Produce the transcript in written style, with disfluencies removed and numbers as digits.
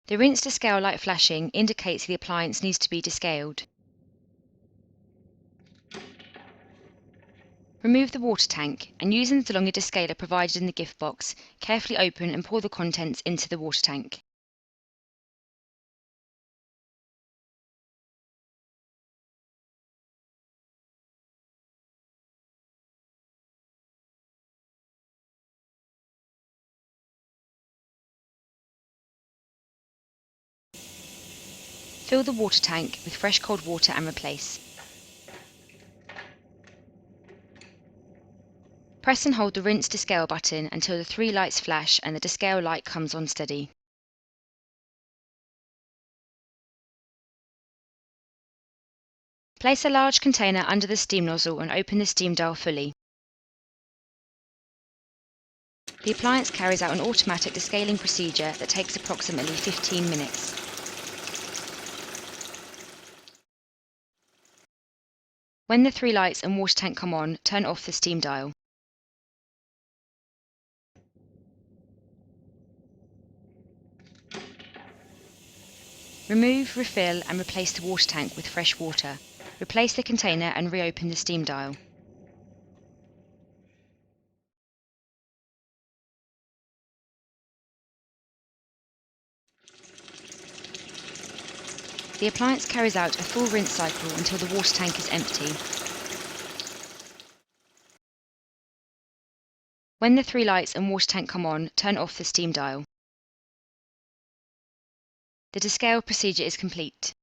The rinse descale light flashing indicates the appliance needs to be descaled. Remove the water tank and, using the longer descaler provided in the gift box, carefully open and pour the contents into the water tank. Fill the water tank with fresh cold water and replace. Press and hold the rinse descale button until the 3 lights flash and the descale light comes on steady. Place a large container under the steam nozzle and open the steam dial fully. The appliance carries out an automatic descaling procedure that takes approximately 15 minutes. When the 3 lights and water tank come on, turn off the steam dial. Remove, refill and replace the water tank with fresh water. Replace the container and reopen the steam dial. The appliance carries out a full rinse cycle until the water tank is empty. When the 3 lights and water tank come on, turn off the steam dial. The descale procedure is complete.